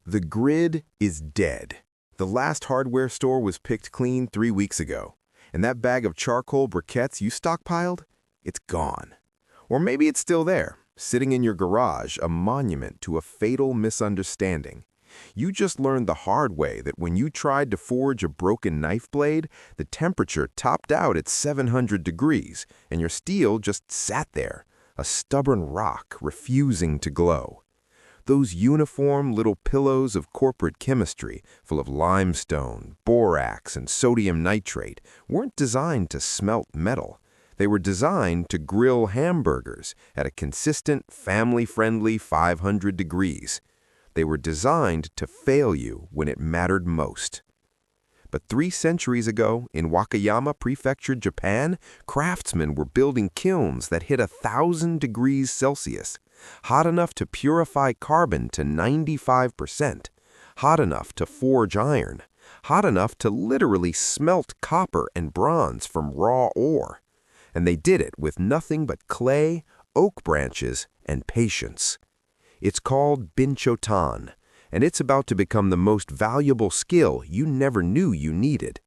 The grid is dead. The last hardware store was picked clean 3 weeks ago, and that bag of charcoal briquettes you stockpiled, it's gone. Or maybe it's still there, sitting in your garage, a monument to a fatal misunderstanding. You just learned the hard way that when you tried to forge a broken knife blade, the temperature topped out at 700 degrees, and your steel just sat there, a stubborn rock refusing to glow. Those uniform little pillows of corporate chemistry, full of limestone, borax, and sodium nitrate, weren't designed to smelt metal. They were designed to grill hamburgers at a consistent, family-friendly 500 degrees. They were designed to fail you when it mattered most. But 3 centuries ago, in Wakayama Prefecture, Japan, craftsmen were building kilns that hit 1,000 degrees Celsius. Hot enough to purify carbon to 95%, hot enough to forge iron, hot enough to literally smelt copper and bronze from raw ore. And they did it with nothing but clay, oak branches, and patience. It's called Binchotan, and it's about to become the most valuable skill you never knew you needed.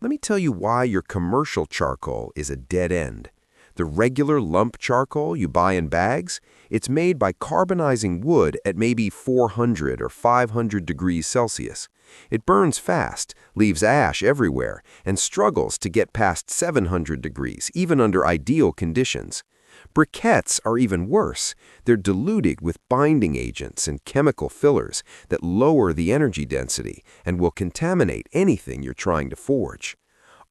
Let me tell you why your commercial charcoal is a dead end. The regular lump charcoal you buy in bags, it's made by carbonizing wood at maybe 400 or 500 degrees Celsius. It burns fast, leaves ash everywhere, and struggles to get past 700 degrees, even under ideal conditions. Briquettes are even worse. They're diluted with binding agents and chemical fillers that lower the energy density and will contaminate anything you're trying to forge.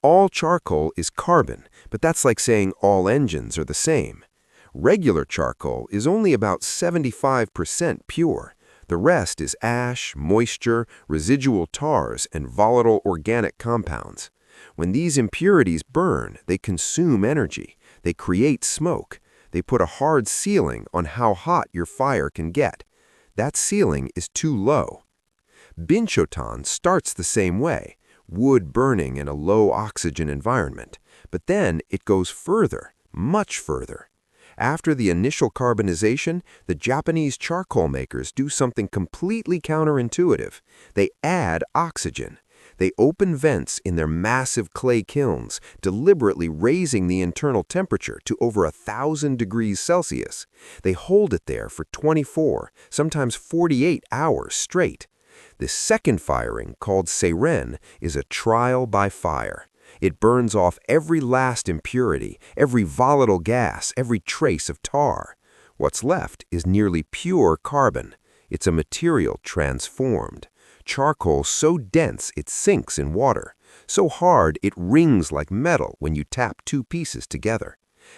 All charcoal is carbon, but that's like saying all engines are the same. Regular charcoal is only about 75% pure. The rest is ash, moisture, residual tars, and volatile organic compounds. When these impurities burn, they consume energy. They create smoke. They put a hard ceiling on how hot your fire can get. That ceiling is too low. Binchotan starts the same way. Wood burning in a low-oxygen environment. But then it goes further, much further. After the initial carbonization, the Japanese charcoal makers do something completely counterintuitive. They add oxygen. They open vents in their massive clay kilns, deliberately raising the internal temperature to over 1,000 degrees Celsius. They hold it there for 24, sometimes 48 hours straight. This second firing, called Seiren, is a trial by fire. It burns off every last impurity, every volatile gas, every trace of tar. What's left is nearly pure carbon. It's a material transformed. Charcoal so dense it sinks in water, so hard it rings like metal when you tap 2 pieces together.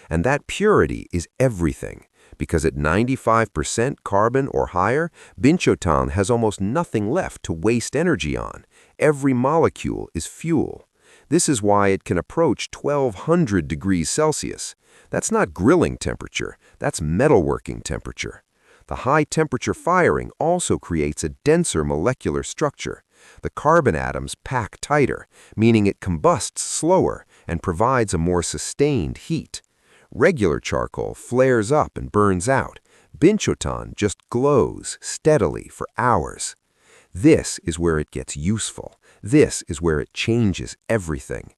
And that purity is everything. Because at 95% carbon or higher, Binchotan has almost nothing left to waste energy on. Every molecule is fuel. This is why it can approach 1,200 degrees Celsius. That's not grilling temperature, that's metalworking temperature. The high-temperature firing also creates a denser molecular structure. The carbon atoms pack tighter, meaning it combusts slower and provides a more sustained heat. Regular charcoal flares up and burns out. Binchotan just glows steadily for hours. This is where it gets useful. This is where it changes everything.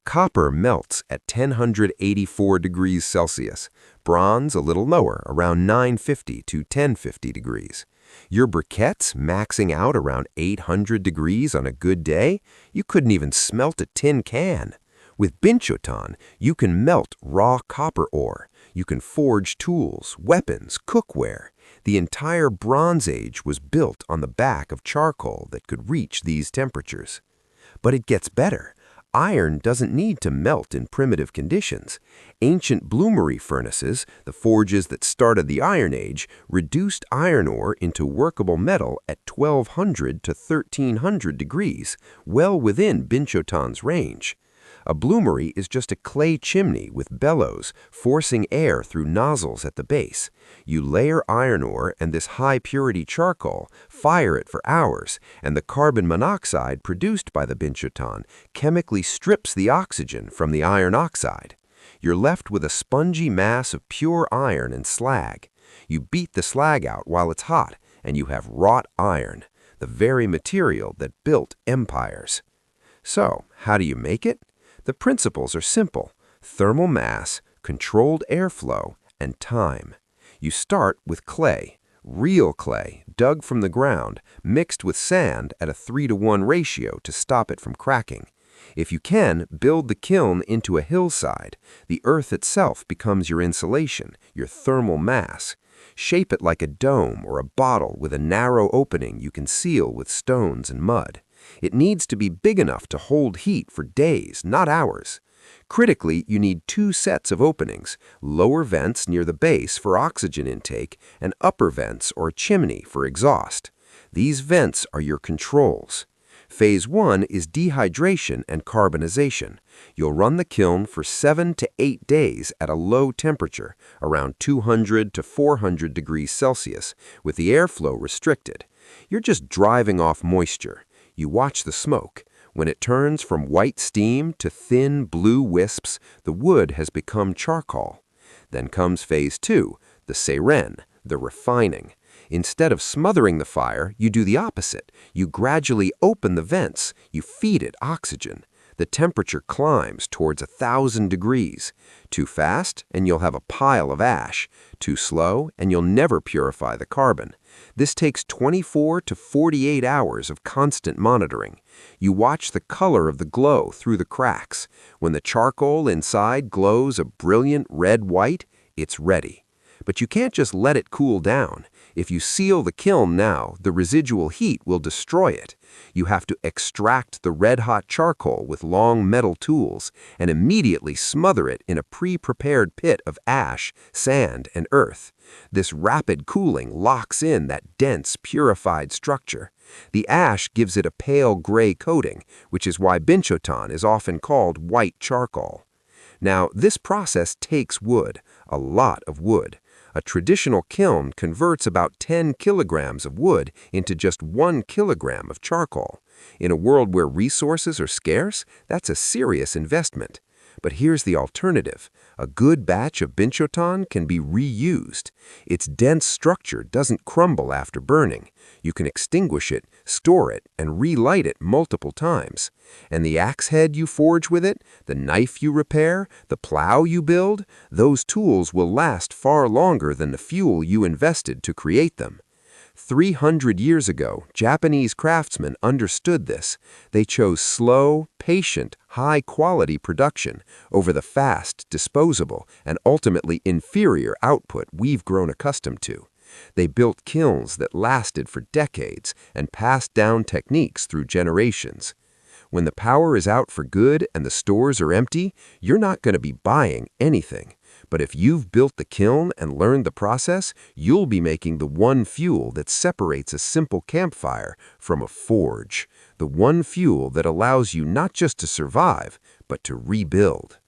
Copper melts at 1,084 degrees Celsius. Bronze a little lower, around 950 to 1,050 degrees. Your briquettes maxing out around 800 degrees on a good day? You couldn't even smelt a tin can. With Binchotan, you can melt raw copper ore. You can forge tools, weapons, cookware. The entire Bronze Age was built on the back of charcoal that could reach these temperatures. But it gets better. Iron doesn't need to melt in primitive conditions. Ancient bloomery furnaces, the forges that started the Iron Age, reduced iron ore into workable metal at 1,200 to 1,300 degrees, well within Binchotan's range. A bloomery is just a clay chimney with bellows forcing air through nozzles at the base. You layer iron ore and this high-purity charcoal, fire it for hours, and the carbon monoxide produced by the Binchotan chemically strips the oxygen from the iron oxide. You're left with a spongy mass of pure iron and slag. You beat the slag out while it's hot, and you have wrought iron, the very material that built empires. So, how do you make it? The principles are simple: thermal mass, controlled airflow, and time. You start with clay, real clay, dug from the ground, mixed with sand at a 3-to-1 ratio to stop it from cracking. If you can, build the kiln into a hillside. The earth itself becomes your insulation, your thermal mass. Shape it like a dome or a bottle with a narrow opening you can seal with stones and mud. It needs to be big enough to hold heat for days, not hours. Critically, you need 2 sets of openings: lower vents near the base for oxygen intake and upper vents or chimney for exhaust. These vents are your controls. Phase 1 is dehydration and carbonization. You'll run the kiln for 7 to 8 days at a low temperature, around 200 to 400 degrees Celsius, with the airflow restricted. You're just driving off moisture. You watch the smoke. When it turns from white steam to thin blue wisps, the wood has become charcoal. Then comes Phase 2, the Seiren, the refining. Instead of smothering the fire, you do the opposite. You gradually open the vents. You feed it oxygen. The temperature climbs towards 1,000 degrees. Too fast, and you'll have a pile of ash. Too slow, and you'll never purify the carbon. This takes 24 to 48 hours of constant monitoring. You watch the color of the glow through the cracks. When the charcoal inside glows a brilliant red-white, it's ready. But you can't just let it cool down. If you seal the kiln now, the residual heat will destroy it. You have to extract the red-hot charcoal with long metal tools and immediately smother it in a pre-prepared pit of ash, sand, and earth. This rapid cooling locks in that dense, purified structure. The ash gives it a pale gray coating, which is why Binchotan is often called white charcoal. Now, this process takes wood, a lot of wood. A traditional kiln converts about 10 kilograms of wood into just 1 kilogram of charcoal. In a world where resources are scarce, that's a serious investment. But here's the alternative. A good batch of Binchotan can be reused. Its dense structure doesn't crumble after burning. You can extinguish it, store it, and relight it multiple times. And the axe head you forge with it, the knife you repair, the plow you build, those tools will last far longer than the fuel you invested to create them. 300 years ago, Japanese craftsmen understood this. They chose slow, patient, high-quality production over the fast, disposable, and ultimately inferior output we've grown accustomed to. They built kilns that lasted for decades and passed down techniques through generations. When the power is out for good and the stores are empty, you're not going to be buying anything. But if you've built the kiln and learned the process, you'll be making the one fuel that separates a simple campfire from a forge. The one fuel that allows you not just to survive, but to rebuild.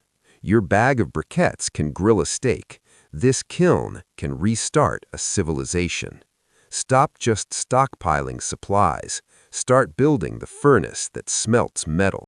Your bag of briquettes can grill a steak. This kiln can restart a civilization. Stop just stockpiling supplies. Start building the furnace that smelts metal.